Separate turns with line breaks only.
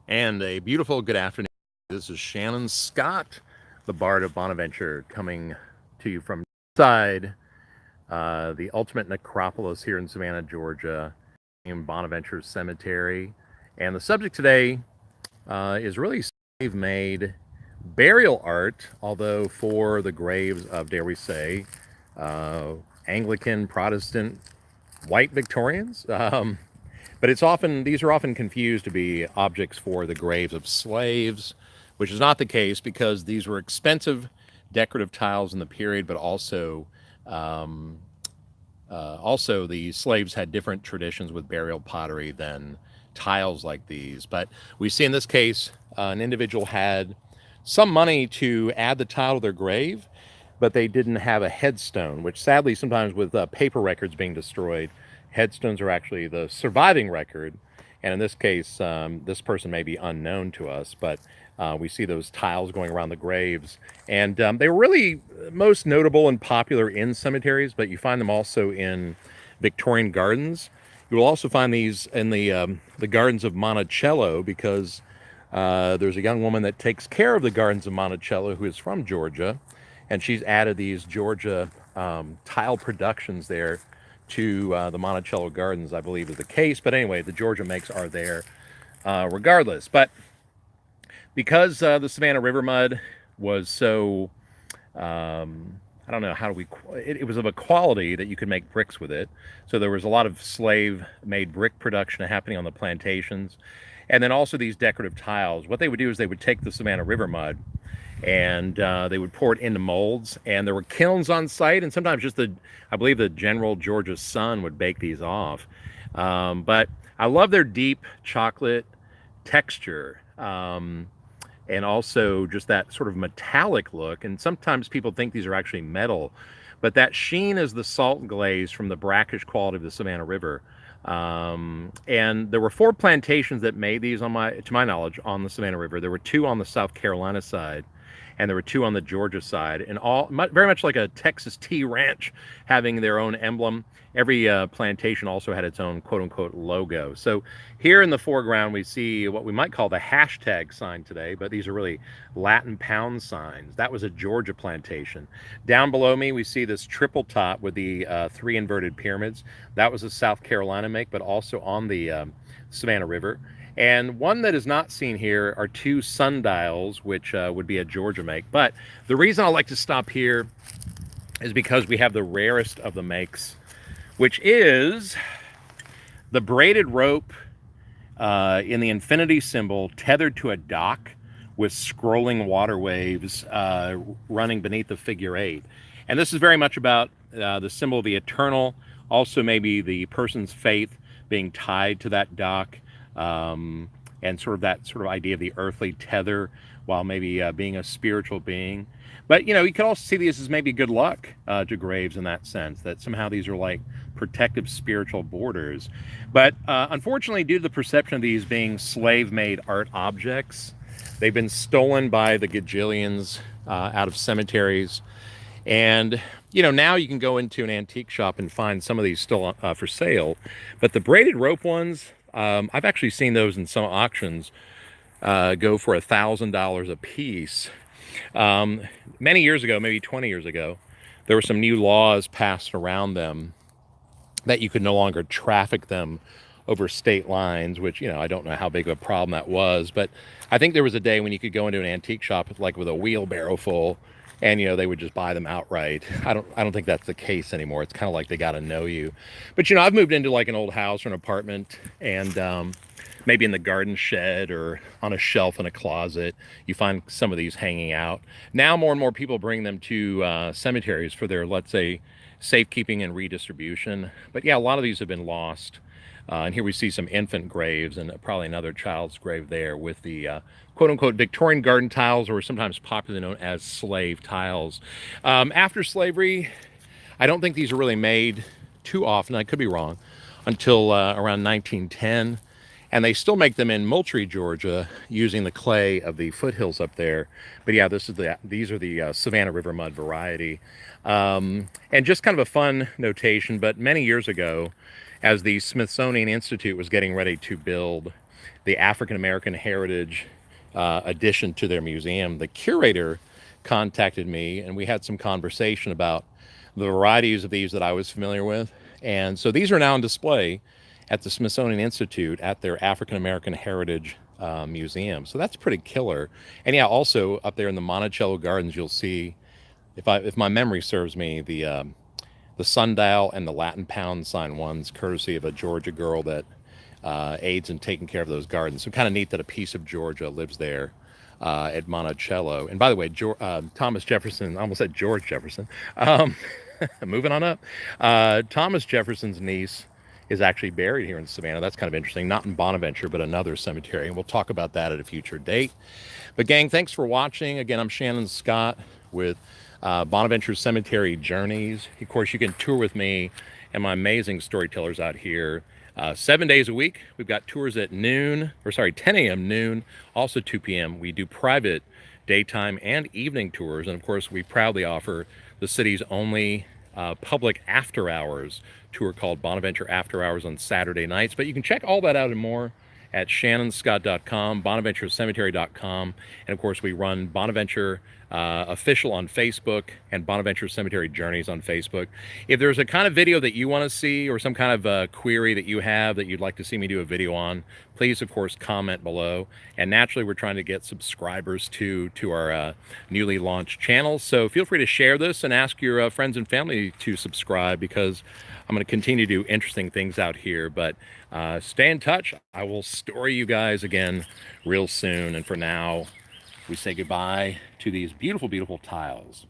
And a beautiful good afternoon. This is Shannon Scott, the Bard of Bonaventure, coming to you from inside the ultimate necropolis here in Savannah, Georgia, in Bonaventure Cemetery. And the subject today is really slave made burial art, although for the graves of, dare we say, uh, Anglican, Protestant, white Victorians. But these are often confused to be objects for the graves of slaves, which is not the case because these were expensive decorative tiles in the period, but um, also the slaves had different traditions with burial pottery than tiles like these. But we see in this case, an individual had some money to add the tile to their grave, but they didn't have a headstone, which sadly sometimes with paper records being destroyed, headstones are actually the surviving record. And in this case, this person may be unknown to us, but we see those tiles going around the graves. And they were really most notable and popular in cemeteries, but you find them also in Victorian gardens. You will also find these in the gardens of Monticello because there's a young woman that takes care of the gardens of Monticello who is from Georgia, and she's added these Georgia tile productions there to the Monticello Gardens, I believe is the case. But anyway, the Georgia makes are there regardless. But because the Savannah River mud was so, I don't know, how do we, it was of a quality that you could make bricks with it. So there was a lot of slave-made brick production happening on the plantations. And then also these decorative tiles. What they would do is they would take the Savannah River mud and they would pour it into molds, and there were kilns on site, and sometimes just I believe the general Georgia sun would bake these off. But I love their deep chocolate texture, and also just that sort of metallic look. And sometimes people think these are actually metal, but that sheen is the salt glaze from the brackish quality of the Savannah River. And there were 4 plantations that made these to my knowledge, on the Savannah River. There were 2 on the South Carolina side, and there were 2 on the Georgia side, and all very much like a Texas tea ranch having their own emblem. Every plantation also had its own quote-unquote logo. So here in the foreground, we see what we might call the hashtag sign today, but these are really Latin pound signs. That was a Georgia plantation. Down below me, we see this triple top with the 3 inverted pyramids. That was a South Carolina make, but also on the Savannah River. And one that is not seen here are 2 sundials, which would be a Georgia make. But the reason I like to stop here is because we have the rarest of the makes, which is the braided rope in the infinity symbol tethered to a dock with scrolling water waves running beneath the figure 8. And this is very much about the symbol of the eternal, also maybe the person's faith being tied to that dock, and sort of that sort of idea of the earthly tether while maybe being a spiritual being. But, you could also see these as maybe good luck to graves in that sense, that somehow these are like protective spiritual borders. But unfortunately, due to the perception of these being slave-made art objects, they've been stolen by the gajillions out of cemeteries. And, now you can go into an antique shop and find some of these still for sale. But the braided rope ones, I've actually seen those in some auctions go for $1,000 a piece. Many years ago, maybe 20 years ago, there were some new laws passed around them that you could no longer traffic them over state lines, which, I don't know how big of a problem that was. But I think there was a day when you could go into an antique shop with a wheelbarrow full, and they would just buy them outright. I don't think that's the case anymore. It's kind of like they got to know you. But I've moved into like an old house or an apartment, and maybe in the garden shed or on a shelf in a closet, you find some of these hanging out. Now more and more people bring them to cemeteries for their, let's say, safekeeping and redistribution. But yeah, a lot of these have been lost. And here we see some infant graves and probably another child's grave there with the quote-unquote Victorian garden tiles, or sometimes popularly known as slave tiles. After slavery, I don't think these are really made too often. I could be wrong. Until around 1910. And they still make them in Moultrie, Georgia, using the clay of the foothills up there. But yeah, these are the Savannah River mud variety. And just kind of a fun notation, but many years ago, as the Smithsonian Institute was getting ready to build the African American heritage addition to their museum, the curator contacted me and we had some conversation about the varieties of these that I was familiar with. And so these are now on display at the Smithsonian Institute at their African American Heritage Museum. So that's pretty killer. And yeah, also up there in the Monticello Gardens, you'll see, if my memory serves me, the sundial and the Latin pound sign ones, courtesy of a Georgia girl that aids in taking care of those gardens. So kind of neat that a piece of Georgia lives there at Monticello. And by the way, Thomas Jefferson, I almost said George Jefferson. Moving on up. Thomas Jefferson's niece is actually buried here in Savannah. That's kind of interesting. Not in Bonaventure, but another cemetery. And we'll talk about that at a future date. But gang, thanks for watching. Again, I'm Shannon Scott with Bonaventure Cemetery Journeys. Of course, you can tour with me and my amazing storytellers out here 7 days a week. We've got tours at 10 a.m., noon, also 2 p.m. We do private daytime and evening tours. And of course, we proudly offer the city's only public after hours tour called Bonaventure After Hours on Saturday nights. But you can check all that out and more at shannonscott.com, bonaventurecemetery.com, and of course we run Bonaventure Official on Facebook and Bonaventure Cemetery Journeys on Facebook. If there's a kind of video that you want to see or some kind of query that you have that you'd like to see me do a video on, please of course comment below. And naturally we're trying to get subscribers to our newly launched channel, so feel free to share this and ask your friends and family to subscribe, because I'm going to continue to do interesting things out here. But stay in touch. I will story you guys again real soon. And for now, we say goodbye to these beautiful, beautiful tiles.